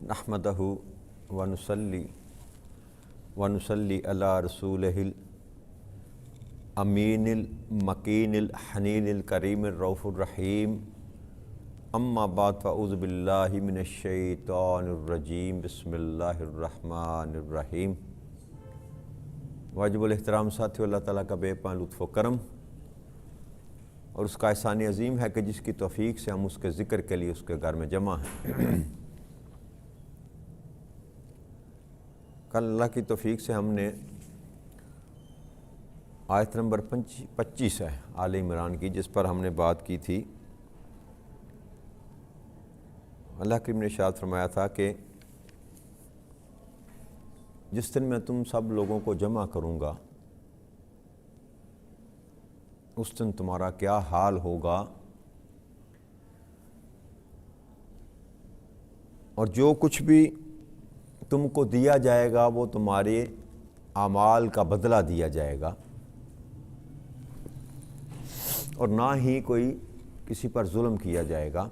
نحمدہ ونصلی علی رسولہ الامین المکین الحنین الکریم الرؤوف الرحیم اما بعد فاعوذ باللہ من الشیطان الرجیم بسم اللہ الرحمن الرحیم۔ واجب الاحترام ساتھیو، اللہ تعالیٰ کا بے پناہ لطف و کرم اور اس کا احسان عظیم ہے کہ جس کی توفیق سے ہم اس کے ذکر کے لیے اس کے گھر میں جمع ہیں۔ کل اللہ کی توفیق سے ہم نے آیت نمبر 25 ہے آل عمران کی، جس پر ہم نے بات کی تھی۔ اللہ کریم نے ارشاد فرمایا تھا کہ جس دن میں تم سب لوگوں کو جمع کروں گا اس دن تمہارا کیا حال ہوگا، اور جو کچھ بھی تم کو دیا جائے گا وہ تمہارے اعمال کا بدلہ دیا جائے گا، اور نہ ہی کوئی کسی پر ظلم کیا جائے گا۔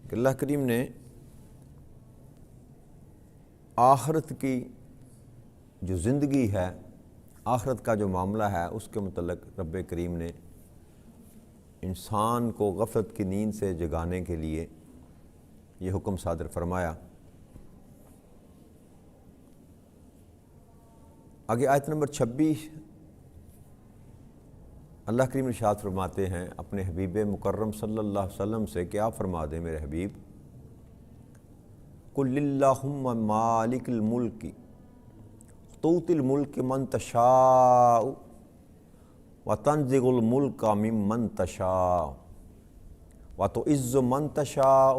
کہ اللہ کریم نے آخرت کی جو زندگی ہے، آخرت کا جو معاملہ ہے، اس کے متعلق رب کریم نے انسان کو غفلت کی نیند سے جگانے کے لیے یہ حکم صادر فرمایا۔ آگے آیت نمبر 26 اللہ کریم ارشاد فرماتے ہیں اپنے حبیب مکرم صلی اللہ علیہ وسلم سے کہ آپ فرما دیں میرے حبیب، قل اللہم مالک الملک تؤتی الملک من تشاء وتنزع الملک ممن تشاء وتعز من تشاء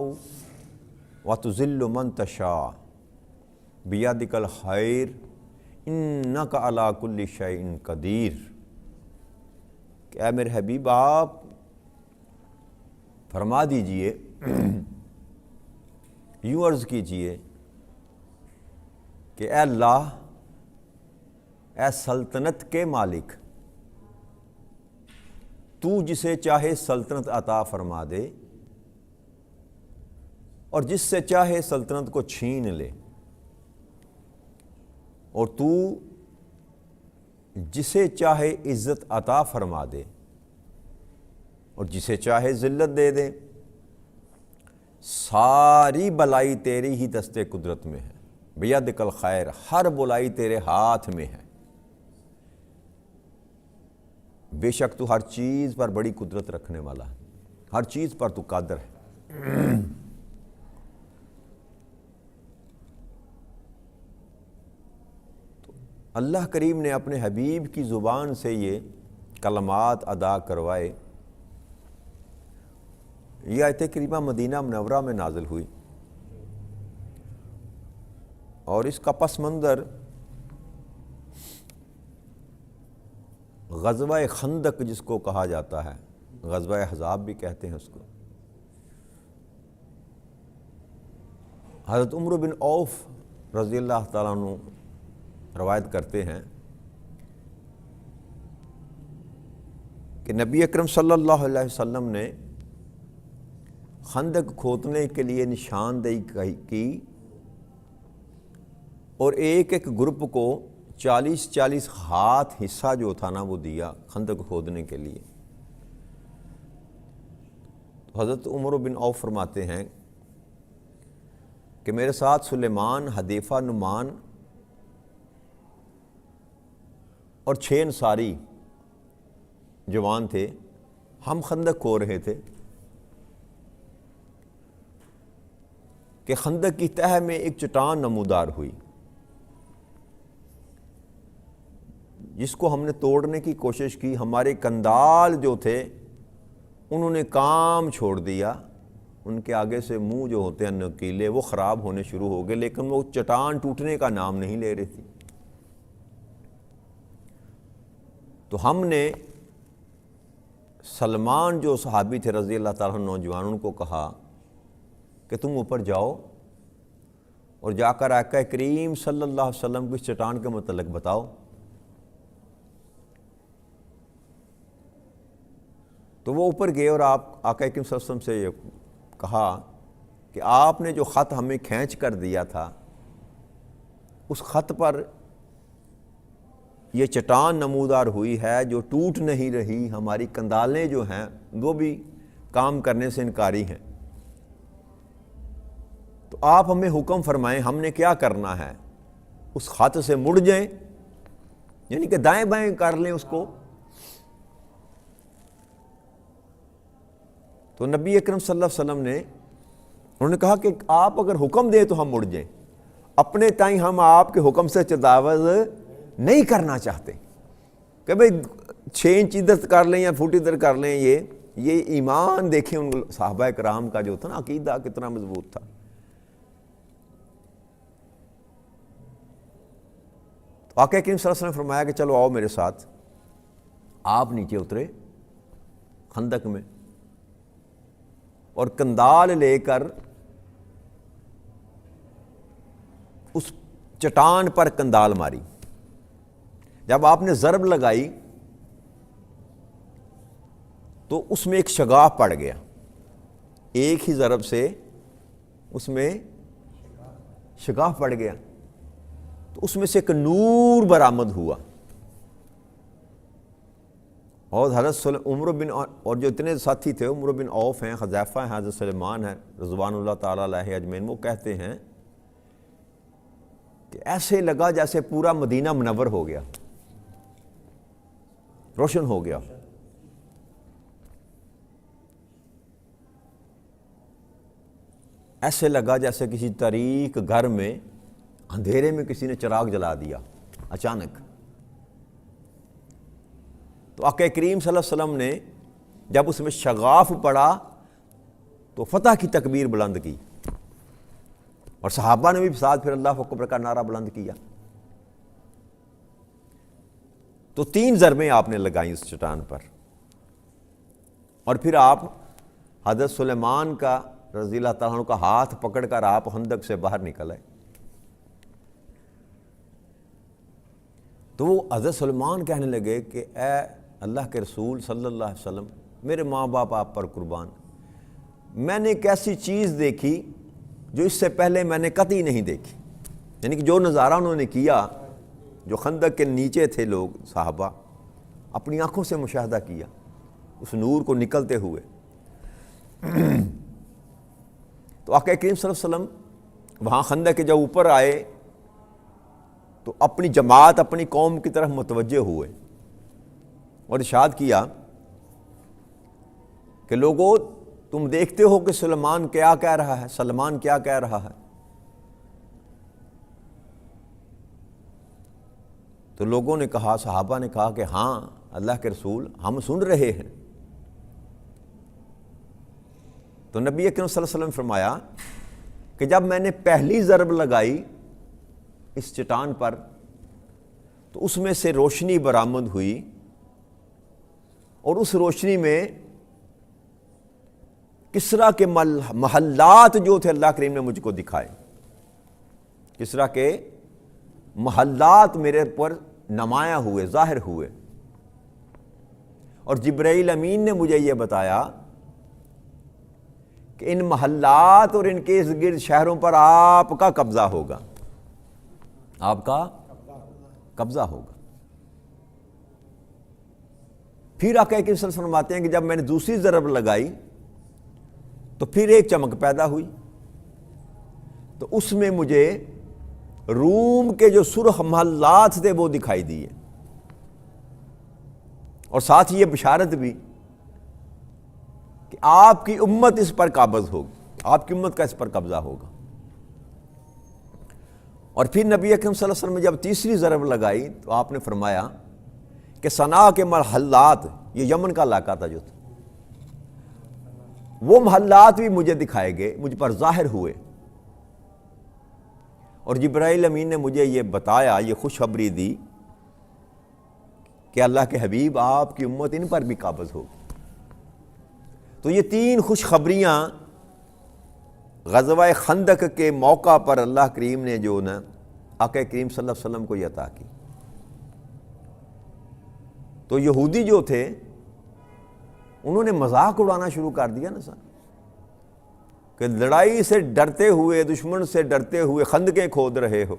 وتذل من تشاء بیدک الخیر انک علی کل شیء قدیر۔ کہ اے میرے حبیب آپ فرما دیجئے، یوں عرض کیجئے کہ اے اللہ، اے سلطنت کے مالک، تو جسے چاہے سلطنت عطا فرما دے اور جس سے چاہے سلطنت کو چھین لے، اور تو جسے چاہے عزت عطا فرما دے اور جسے چاہے ذلت دے دے۔ ساری بلائی تیری ہی دست قدرت میں ہے، بیدک الخیر، ہر بلائی تیرے ہاتھ میں ہے، بے شک تو ہر چیز پر بڑی قدرت رکھنے والا ہے، ہر چیز پر تو قادر ہے۔ اللہ کریم نے اپنے حبیب کی زبان سے یہ کلمات ادا کروائے۔ یہ آیت کریمہ مدینہ منورہ میں نازل ہوئی، اور اس کا پس منظر غزوہ خندق جس کو کہا جاتا ہے، غزوہ احزاب بھی کہتے ہیں اس کو۔ حضرت عمرو بن عوف رضی اللہ تعالیٰ عنہ روایت کرتے ہیں کہ نبی اکرم صلی اللہ علیہ وسلم نے خندق کھودنے کے لیے نشاندہی کی، اور ایک ایک گروپ کو 40 ہاتھ حصہ جو تھا نا وہ دیا خندق کھودنے کے لیے۔ تو حضرت عمر بن عوف فرماتے ہیں کہ میرے ساتھ سلیمان، حذیفہ، نعمان اور 6 انصاری جوان تھے، ہم خندق کھود رہے تھے کہ خندق کی تہہ میں ایک چٹان نمودار ہوئی، جس کو ہم نے توڑنے کی کوشش کی۔ ہمارے کندال جو تھے انہوں نے کام چھوڑ دیا، ان کے آگے سے منہ جو ہوتے ہیں نکیلے وہ خراب ہونے شروع ہو گئے، لیکن وہ چٹان ٹوٹنے کا نام نہیں لے رہی تھی۔ تو ہم نے سلمان جو صحابی تھے رضی اللہ تعالیٰ عنہ نوجوان، ان کو کہا کہ تم اوپر جاؤ اور جا کر آقا کریم صلی اللہ علیہ وسلم کو اس چٹان کے متعلق بتاؤ۔ تو وہ اوپر گئے اور آپ آقا کریم صلی اللہ علیہ وسلم سے یہ کہا کہ آپ نے جو خط ہمیں کھینچ کر دیا تھا اس خط پر یہ چٹان نمودار ہوئی ہے جو ٹوٹ نہیں رہی، ہماری کندالیں جو ہیں وہ بھی کام کرنے سے انکاری ہیں، تو آپ ہمیں حکم فرمائیں ہم نے کیا کرنا ہے؟ اس خط سے مڑ جائیں، یعنی کہ دائیں بائیں کر لیں اس کو۔ تو نبی اکرم صلی اللہ علیہ وسلم نے انہوں نے کہا کہ آپ اگر حکم دیں تو ہم مڑ جائیں، اپنے تائیں ہم آپ کے حکم سے تجاوز نہیں کرنا چاہتے کہ بھئی 6 انچ ادھر کر لیں یا فٹ ادھر کر لیں۔ یہ ایمان دیکھیں ان صحابہ کرام کا جو تھا نا، عقیدہ کتنا مضبوط تھا۔ تو آقا کریم صلی اللہ علیہ وسلم نے فرمایا کہ چلو آؤ میرے ساتھ۔ آپ نیچے اترے خندق میں اور کندال لے کر اس چٹان پر کندال ماری۔ جب آپ نے ضرب لگائی تو اس میں ایک شگاف پڑ گیا، ایک ہی ضرب سے اس میں شگاف پڑ گیا، تو اس میں سے ایک نور برآمد ہوا، اور حضرت عمر بن اور جو اتنے ساتھی تھے، عمر بن عوف ہیں، حذیفہ ہیں، حضرت سلیمان ہیں رضوان اللہ تعالیٰ علیہ اجمعین، وہ کہتے ہیں کہ ایسے لگا جیسے پورا مدینہ منور ہو گیا، روشن ہو گیا۔ ایسے لگا جیسے کسی تاریک گھر میں اندھیرے میں کسی نے چراغ جلا دیا اچانک۔ تو آقا کریم صلی اللہ علیہ وسلم نے جب اس میں شغاف پڑا تو فتح کی تکبیر بلند کی، اور صحابہ نے بھی ساتھ پھر اللہ اکبر کا نعرہ بلند کیا۔ تو 3 ضربیں آپ نے لگائیں اس چٹان پر، اور پھر آپ حضرت سلیمان کا رضی اللہ تعالیٰ عنہ کا ہاتھ پکڑ کر آپ خندق سے باہر نکل آئے۔ تو وہ حضرت سلیمان کہنے لگے کہ اے اللہ کے رسول صلی اللہ علیہ وسلم، میرے ماں باپ آپ پر قربان، میں نے ایک ایسی چیز دیکھی جو اس سے پہلے میں نے قطعی نہیں دیکھی، یعنی کہ جو نظارہ انہوں نے کیا، جو خندق کے نیچے تھے لوگ صحابہ، اپنی آنکھوں سے مشاہدہ کیا اس نور کو نکلتے ہوئے۔ تو آقا کریم صلی اللہ علیہ وسلم وہاں خندق کے جب اوپر آئے تو اپنی جماعت، اپنی قوم کی طرف متوجہ ہوئے اور ارشاد کیا کہ لوگو تم دیکھتے ہو کہ سلیمان کیا کہہ رہا ہے، سلمان کیا کہہ رہا ہے؟ تو لوگوں نے کہا، صحابہ نے کہا کہ ہاں اللہ کے رسول ہم سن رہے ہیں۔ تو نبی اکرم صلی اللہ علیہ وسلم نے فرمایا کہ جب میں نے پہلی ضرب لگائی اس چٹان پر تو اس میں سے روشنی برآمد ہوئی، اور اس روشنی میں کسریٰ کے محلات جو تھے اللہ کریم نے مجھ کو دکھائے، کسریٰ کے محلات میرے پر نمایاں ہوئے، ظاہر ہوئے، اور جبرائیل امین نے مجھے یہ بتایا کہ ان محلات اور ان کے ارد گرد شہروں پر آپ کا قبضہ ہوگا، آپ کا قبضہ ہوگا۔ پھر آقا کریم صلی اللہ علیہ وسلم فرماتے ہیں کہ جب میں نے دوسری ضرب لگائی تو پھر ایک چمک پیدا ہوئی، تو اس میں مجھے روم کے جو سرخ محلات تھے وہ دکھائی دیے، اور ساتھ یہ بشارت بھی کہ آپ کی امت اس پر قابض ہوگی، آپ کی امت کا اس پر قبضہ ہوگا۔ اور پھر نبی اکرم صلی اللہ علیہ وسلم نے جب تیسری ضرب لگائی تو آپ نے فرمایا کہ صنعا کے محلات، یہ یمن کا علاقہ تھا جو تھا، وہ محلات بھی مجھے دکھائے گئے، مجھ پر ظاہر ہوئے، اور جبرائیل امین نے مجھے یہ بتایا، یہ خوشخبری دی کہ اللہ کے حبیب آپ کی امت ان پر بھی قابض ہوگی۔ تو یہ 3 خوشخبریاں غزوہ خندق کے موقع پر اللہ کریم نے جو نا آقا کریم صلی اللہ علیہ وسلم کو یہ عطا کی۔ تو یہودی جو تھے انہوں نے مذاق اڑانا شروع کر دیا نا سر، کہ لڑائی سے ڈرتے ہوئے، دشمن سے ڈرتے ہوئے خندقیں کھود رہے ہو،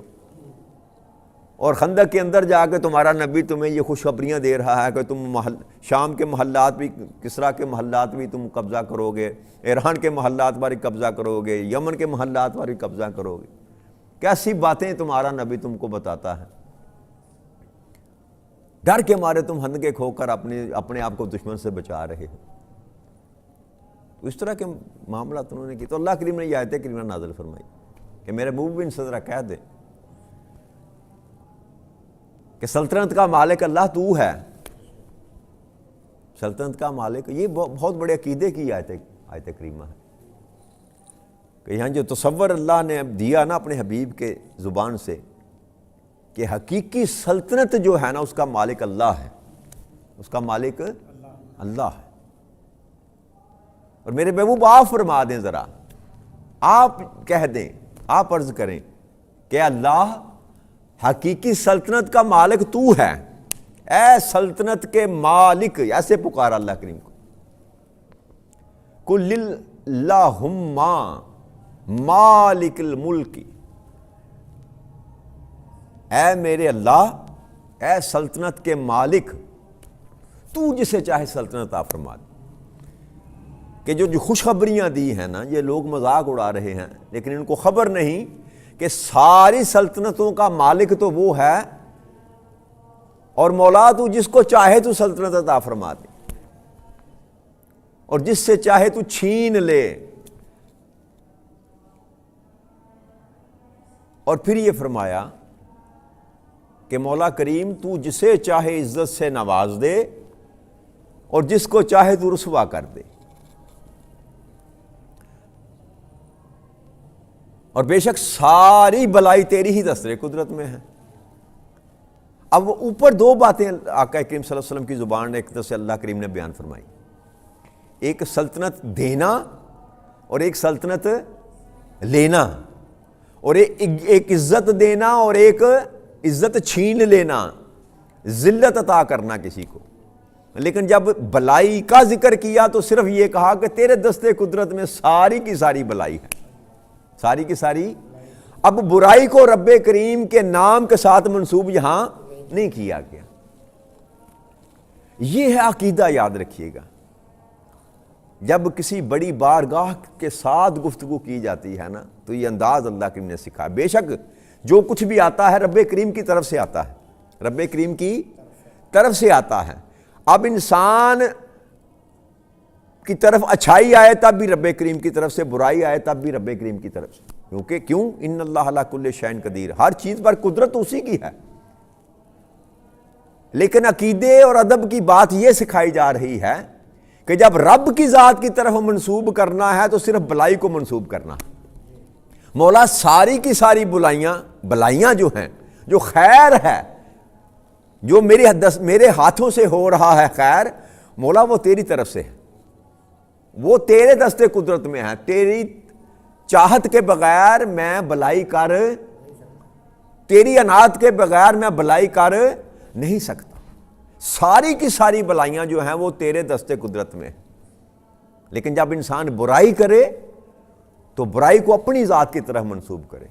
اور خندق کے اندر جا کے تمہارا نبی تمہیں یہ خوشخبریاں دے رہا ہے کہ تم شام کے محلات بھی، کسریٰ کے محلات بھی تم قبضہ کرو گے، ایران کے محلات پر بھی قبضہ کرو گے، یمن کے محلات پر بھی قبضہ کرو گے. کیسی باتیں تمہارا نبی تم کو بتاتا ہے. ڈر کے مارے تم خندقیں کھو کر اپنے آپ کو دشمن سے بچا رہے ہو. تو اس طرح کے معاملات انہوں نے کی. تو اللہ کریم نے یہ آیت کریمہ نازل فرمائی کہ میرے محبوب بن صدرہ کہہ دے کہ سلطنت کا مالک اللہ تو ہے. سلطنت کا مالک، یہ بہت بڑے عقیدے کی آیت کریمہ ہے کہ یہاں جو تصور اللہ نے دیا نا اپنے حبیب کے زبان سے کہ حقیقی سلطنت جو ہے نا اس کا مالک اللہ ہے، اس کا مالک اللہ ہے. اور میرے محبوب آپ فرما دیں، ذرا آپ کہہ دیں، آپ عرض کریں کہ اللہ حقیقی سلطنت کا مالک تو ہے، اے سلطنت کے مالک. ایسے پکارا اللہ کریم کو. قل اللہم مالک الملک، اے میرے اللہ، اے سلطنت کے مالک، تو جسے چاہے سلطنت عطا فرما دے. کہ جو خوشخبریاں دی ہیں نا، یہ لوگ مذاق اڑا رہے ہیں، لیکن ان کو خبر نہیں کہ ساری سلطنتوں کا مالک تو وہ ہے، اور مولا تو جس کو چاہے تو سلطنت عطا فرما دے اور جس سے چاہے تو چھین لے. اور پھر یہ فرمایا کہ مولا کریم تو جسے چاہے عزت سے نواز دے اور جس کو چاہے تو رسوا کر دے. اور بے شک ساری بلائی تیری ہی دستِ قدرت میں ہے. اب اوپر دو باتیں آقا کریم صلی اللہ علیہ وسلم کی زبان ایک طرف سے اللہ کریم نے بیان فرمائی، ایک سلطنت دینا اور ایک سلطنت لینا، اور ایک عزت دینا اور ایک عزت چھین لینا، ذلت عطا کرنا کسی کو. لیکن جب بلائی کا ذکر کیا تو صرف یہ کہا کہ تیرے دستِ قدرت میں ساری کی ساری بلائی ہے، ساری کی ساری. اب برائی کو رب کریم کے نام کے ساتھ منسوب یہاں نہیں کیا گیا. یہ ہے عقیدہ، یاد رکھیے گا. جب کسی بڑی بارگاہ کے ساتھ گفتگو کی جاتی ہے نا تو یہ انداز اللہ کریم نے سکھا. بے شک جو کچھ بھی آتا ہے رب کریم کی طرف سے آتا ہے، رب کریم کی طرف سے آتا ہے. اب انسان کی طرف اچھائی آئے تب بھی رب کریم کی طرف سے، برائی آئے تب بھی رب کریم کی طرف سے. کیونکہ کیوں؟ ان اللہ علی کل شیء قدیر، ہر چیز پر قدرت اسی کی ہے. لیکن عقیدے اور ادب کی بات یہ سکھائی جا رہی ہے کہ جب رب کی ذات کی طرف منسوب کرنا ہے تو صرف بلائی کو منسوب کرنا. مولا ساری کی ساری بلائیاں جو ہیں، جو خیر ہے، جو میرے ہاتھوں سے ہو رہا ہے خیر، مولا وہ تیری طرف سے ہے، وہ تیرے دستِ قدرت میں ہے. تیری چاہت کے بغیر میں بلائی کر، تیری عنایت کے بغیر میں بلائی کر نہیں سکتا. ساری کی ساری بلائیاں جو ہیں وہ تیرے دستِ قدرت میں. لیکن جب انسان برائی کرے تو برائی کو اپنی ذات کی طرف منسوب کرے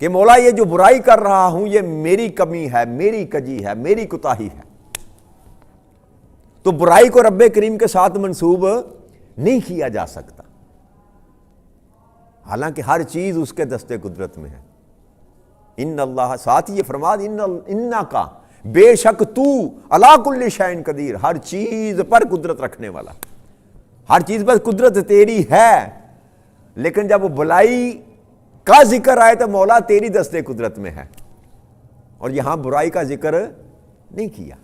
کہ مولا یہ جو برائی کر رہا ہوں یہ میری کمی ہے، میری کجی ہے، میری کوتاہی ہے. تو برائی کو رب کریم کے ساتھ منسوب نہیں کیا جا سکتا، حالانکہ ہر چیز اس کے دستِ قدرت میں ہے. ان اللہ، ساتھ یہ فرما انّا کا، بے شک تو علی کل شیء قدیر، ہر چیز پر قدرت رکھنے والا، ہر چیز پر قدرت تیری ہے. لیکن جب وہ بلائی کا ذکر آئے تو مولا تیری دستِ قدرت میں ہے، اور یہاں برائی کا ذکر نہیں کیا.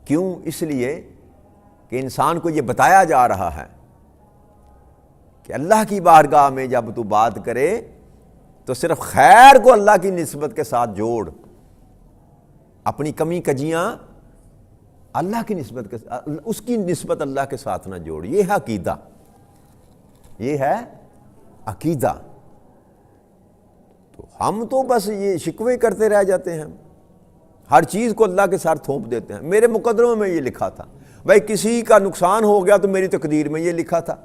کیوں؟ اس لیے کہ انسان کو یہ بتایا جا رہا ہے کہ اللہ کی بارگاہ میں جب تو بات کرے تو صرف خیر کو اللہ کی نسبت کے ساتھ جوڑ، اپنی کمی کجیاں اللہ کی نسبت کے ساتھ، اس کی نسبت اللہ کے ساتھ نہ جوڑ. یہ ہے عقیدہ، یہ ہے عقیدہ. تو ہم تو بس یہ شکوے کرتے رہ جاتے ہیں، ہر چیز کو اللہ کے ساتھ تھوپ دیتے ہیں. میرے مقدروں میں یہ لکھا تھا، بھائی کسی کا نقصان ہو گیا تو میری تقدیر میں یہ لکھا تھا.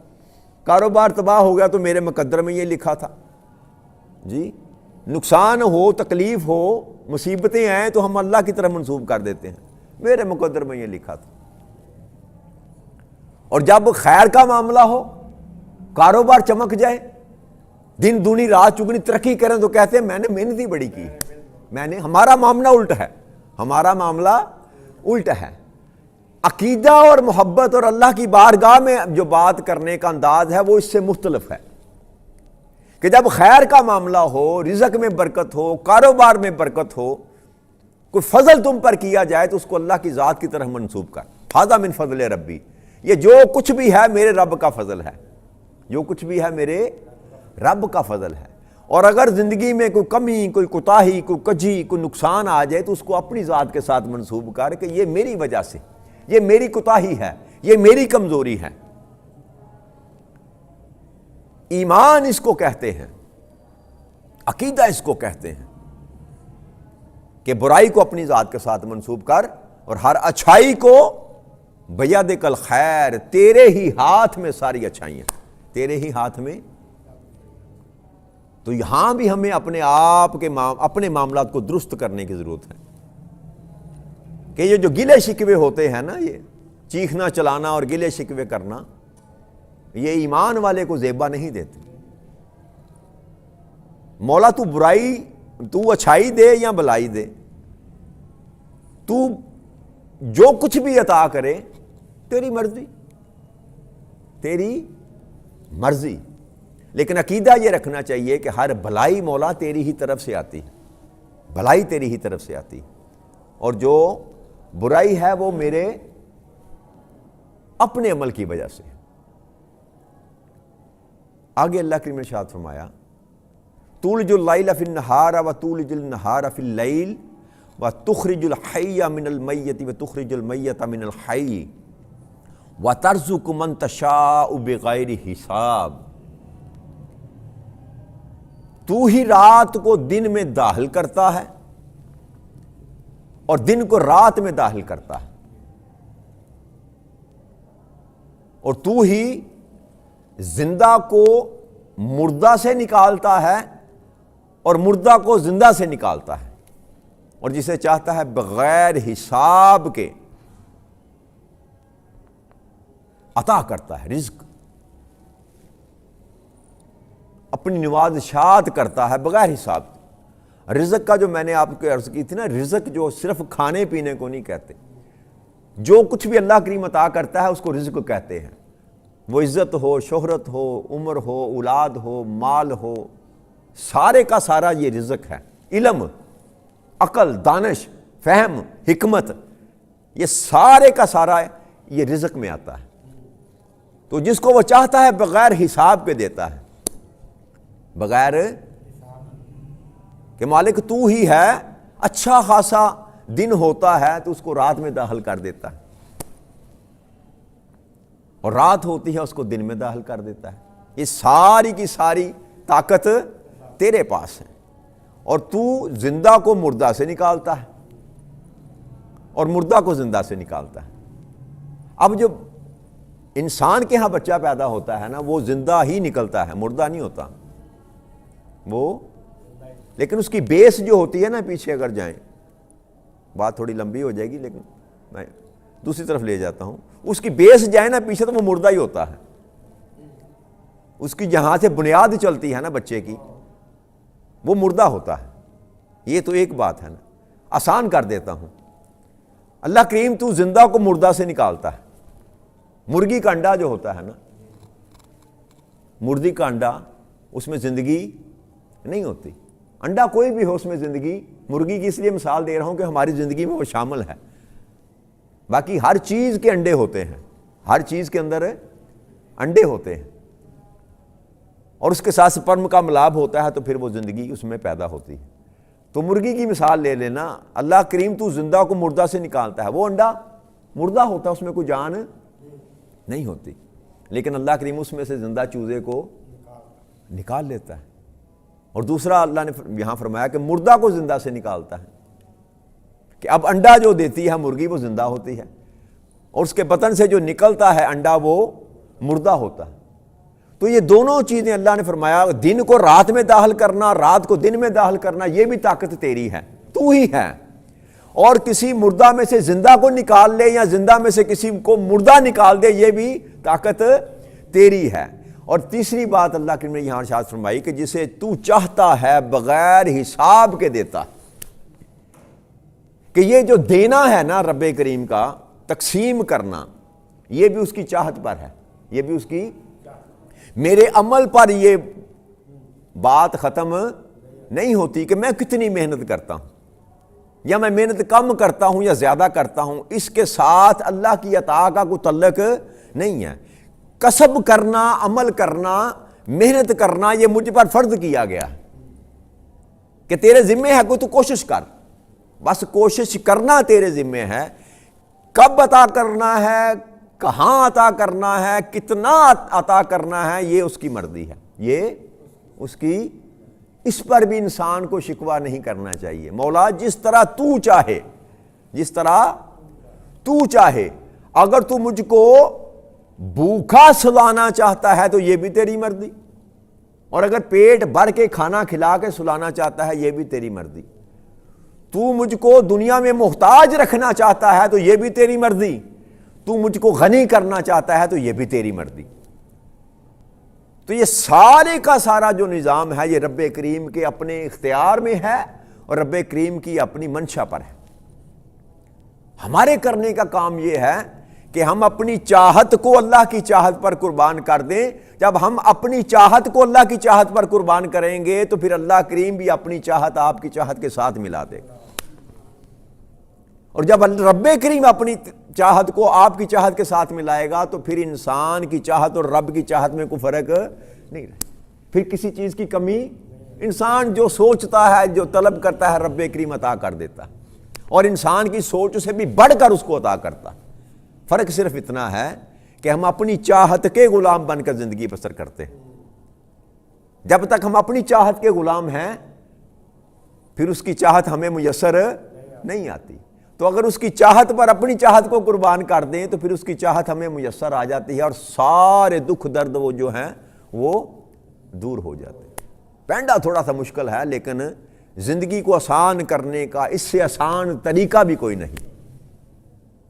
کاروبار تباہ ہو گیا تو میرے مقدر میں یہ لکھا تھا جی، نقصان ہو، تکلیف ہو، مصیبتیں آئیں تو ہم اللہ کی طرف منسوب کر دیتے ہیں، میرے مقدر میں یہ لکھا تھا۔ اور جب خیر کا معاملہ ہو، کاروبار چمک جائے، دن دونی رات چگنی ترقی کریں تو کہتے ہیں میں نے محنت ہی بڑی کی، ہمارا معاملہ الٹ ہے، ہمارا معاملہ الٹ ہے۔ عقیدہ اور محبت اور اللہ کی بارگاہ میں جو بات کرنے کا انداز ہے وہ اس سے مختلف ہے کہ جب خیر کا معاملہ ہو، رزق میں برکت ہو، کاروبار میں برکت ہو، کوئی فضل تم پر کیا جائے تو اس کو اللہ کی ذات کی طرف منسوب کر، ھذا من فضل ربی، یہ جو کچھ بھی ہے میرے رب کا فضل ہے، جو کچھ بھی ہے میرے رب کا فضل ہے۔ اور اگر زندگی میں کوئی کمی، کوئی کوتاہی، کوئی کجی، کوئی نقصان آ جائے تو اس کو اپنی ذات کے ساتھ منسوب کر کہ یہ میری وجہ سے، یہ میری کوتاہی ہے، یہ میری کمزوری ہے۔ ایمان اس کو کہتے ہیں، عقیدہ اس کو کہتے ہیں کہ برائی کو اپنی ذات کے ساتھ منسوب کر اور ہر اچھائی کو بیدک الخیر، تیرے ہی ہاتھ میں ساری اچھائیاں، تیرے ہی ہاتھ میں۔ تو یہاں بھی ہمیں اپنے آپ کے اپنے معاملات کو درست کرنے کی ضرورت ہے کہ یہ جو گلے شکوے ہوتے ہیں نا، یہ چیخنا چلانا اور گلے شکوے کرنا، یہ ایمان والے کو زیبا نہیں دیتے۔ مولا تو برائی، تو اچھائی دے یا بلائی دے، تو جو کچھ بھی عطا کرے تیری مرضی، تیری مرضی۔ لیکن عقیدہ یہ رکھنا چاہیے کہ ہر بھلائی مولا تیری ہی طرف سے آتی ہے، بھلائی تیری ہی طرف سے آتی ہے، اور جو برائی ہے وہ میرے اپنے عمل کی وجہ سے۔ آگے اللہ کریم نے ارشاد فرمایا تولج اللیل فی النہار وتولج النہار فی اللیل وتخرج الحی من المیت وتخرج المیت من الحی وترزق من تشاء بغیر حساب۔ تو ہی رات کو دن میں داخل کرتا ہے اور دن کو رات میں داخل کرتا ہے، اور تو ہی زندہ کو مردہ سے نکالتا ہے اور مردہ کو زندہ سے نکالتا ہے، اور جسے چاہتا ہے بغیر حساب کے عطا کرتا ہے، رزق اپنی نوازشات کرتا ہے بغیر حساب۔ رزق کا جو میں نے آپ کو عرض کی تھی نا، رزق جو صرف کھانے پینے کو نہیں کہتے، جو کچھ بھی اللہ کریم عطا کرتا ہے اس کو رزق کہتے ہیں۔ وہ عزت ہو، شہرت ہو، عمر ہو، اولاد ہو، مال ہو، سارے کا سارا یہ رزق ہے۔ علم، عقل، دانش، فہم، حکمت، یہ سارے کا سارا یہ رزق میں آتا ہے۔ تو جس کو وہ چاہتا ہے بغیر حساب کے دیتا ہے، بغیر کہ مالک تو ہی ہے، اچھا خاصا دن ہوتا ہے تو اس کو رات میں داخل کر دیتا ہے، اور رات ہوتی ہے اس کو دن میں داخل کر دیتا ہے۔ یہ ساری کی ساری طاقت تیرے پاس ہے، اور تو زندہ کو مردہ سے نکالتا ہے اور مردہ کو زندہ سے نکالتا ہے۔ اب جب انسان کے ہاں بچہ پیدا ہوتا ہے نا، وہ زندہ ہی نکلتا ہے، مردہ نہیں ہوتا وہ، لیکن اس کی بیس جو ہوتی ہے نا، پیچھے اگر جائیں، بات تھوڑی لمبی ہو جائے گی لیکن میں دوسری طرف لے جاتا ہوں، اس کی بیس جائے نا پیچھے تو وہ مردہ ہی ہوتا ہے۔ اس کی جہاں سے بنیاد چلتی ہے نا بچے کی، وہ مردہ ہوتا ہے۔ یہ تو ایک بات ہے نا، آسان کر دیتا ہوں۔ اللہ کریم تو زندہ کو مردہ سے نکالتا ہے۔ مرغی کا انڈا جو ہوتا ہے نا، مردی کا انڈا، اس میں زندگی نہیں ہوتی۔ انڈا کوئی بھی ہو اس میں زندگی، مرغی کی اس لیے مثال دے رہا ہوں کہ ہماری زندگی میں وہ شامل ہے۔ باقی ہر چیز کے انڈے ہوتے ہیں، ہر چیز کے اندر انڈے ہوتے ہیں، اور اس کے ساتھ سپرم کا ملاب ہوتا ہے تو پھر وہ زندگی اس میں پیدا ہوتی ہے۔ تو مرغی کی مثال لے لینا، اللہ کریم تو زندہ کو مردہ سے نکالتا ہے، وہ انڈا مردہ ہوتا ہے، اس میں کوئی جان نہیں ہوتی، لیکن اللہ کریم اس میں سے زندہ چوزے کو نکال لیتا ہے۔ اور دوسرا اللہ نے یہاں فرمایا کہ مردہ کو زندہ سے نکالتا ہے، کہ اب انڈا جو دیتی ہے مرغی وہ زندہ ہوتی ہے، اور اس کے بطن سے جو نکلتا ہے انڈا وہ مردہ ہوتا ہے۔ تو یہ دونوں چیزیں اللہ نے فرمایا، دن کو رات میں داخل کرنا، رات کو دن میں داخل کرنا، یہ بھی طاقت تیری ہے، تو ہی ہے۔ اور کسی مردہ میں سے زندہ کو نکال لے یا زندہ میں سے کسی کو مردہ نکال دے، یہ بھی طاقت تیری ہے۔ اور تیسری بات اللہ کریم نے یہاں ارشاد فرمائی کہ جسے تو چاہتا ہے بغیر حساب کے دیتا، کہ یہ جو دینا ہے نا رب کریم کا، تقسیم کرنا، یہ بھی اس کی چاہت پر ہے، یہ بھی اس کی، میرے عمل پر یہ بات ختم نہیں ہوتی کہ میں کتنی محنت کرتا ہوں یا میں محنت کم کرتا ہوں یا زیادہ کرتا ہوں، اس کے ساتھ اللہ کی عطا کا کوئی تعلق نہیں ہے۔ کسب کرنا، عمل کرنا، محنت کرنا، یہ مجھ پر فرض کیا گیا کہ تیرے ذمے ہے، کوئی تو کوشش کر، بس کوشش کرنا تیرے ذمے ہے۔ کب عطا کرنا ہے، کہاں عطا کرنا ہے، کتنا عطا کرنا ہے، یہ اس کی مرضی ہے، یہ اس کی، اس پر بھی انسان کو شکوہ نہیں کرنا چاہیے۔ مولا جس طرح تو چاہے، جس طرح تو چاہے، اگر تو مجھ کو بھوکا سلانا چاہتا ہے تو یہ بھی تیری مرضی، اور اگر پیٹ بھر کے کھانا کھلا کے سلانا چاہتا ہے یہ بھی تیری مرضی۔ تو مجھ کو دنیا میں محتاج رکھنا چاہتا ہے تو یہ بھی تیری مرضی، تو مجھ کو غنی کرنا چاہتا ہے تو یہ بھی تیری مرضی۔ تو یہ سارے کا سارا جو نظام ہے یہ رب کریم کے اپنے اختیار میں ہے اور رب کریم کی اپنی منشا پر ہے۔ ہمارے کرنے کا کام یہ ہے کہ ہم اپنی چاہت کو اللہ کی چاہت پر قربان کر دیں۔ جب ہم اپنی چاہت کو اللہ کی چاہت پر قربان کریں گے تو پھر اللہ کریم بھی اپنی چاہت آپ کی چاہت کے ساتھ ملا دے گا، اور جب رب کریم اپنی چاہت کو آپ کی چاہت کے ساتھ ملائے گا تو پھر انسان کی چاہت اور رب کی چاہت میں کوئی فرق نہیں رہے، پھر کسی چیز کی کمی، انسان جو سوچتا ہے، جو طلب کرتا ہے، رب کریم عطا کر دیتا، اور انسان کی سوچ سے بھی بڑھ کر اس کو عطا کرتا۔ فرق صرف اتنا ہے کہ ہم اپنی چاہت کے غلام بن کر زندگی بسر کرتے ہیں۔ جب تک ہم اپنی چاہت کے غلام ہیں پھر اس کی چاہت ہمیں میسر نہیں آتی، تو اگر اس کی چاہت پر اپنی چاہت کو قربان کر دیں تو پھر اس کی چاہت ہمیں میسر آ جاتی ہے، اور سارے دکھ درد وہ جو ہیں وہ دور ہو جاتے ہیں۔ پینڈا تھوڑا سا مشکل ہے، لیکن زندگی کو آسان کرنے کا اس سے آسان طریقہ بھی کوئی نہیں۔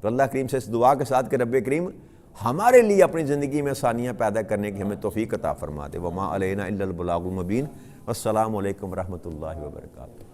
تو اللہ کریم سے اس دعا کے ساتھ کہ رب کریم ہمارے لیے اپنی زندگی میں آسانیاں پیدا کرنے کی ہمیں توفیق عطا فرما دے۔ وما علینا الا البلاغ المبین۔ والسلام علیکم ورحمۃ اللہ وبرکاتہ۔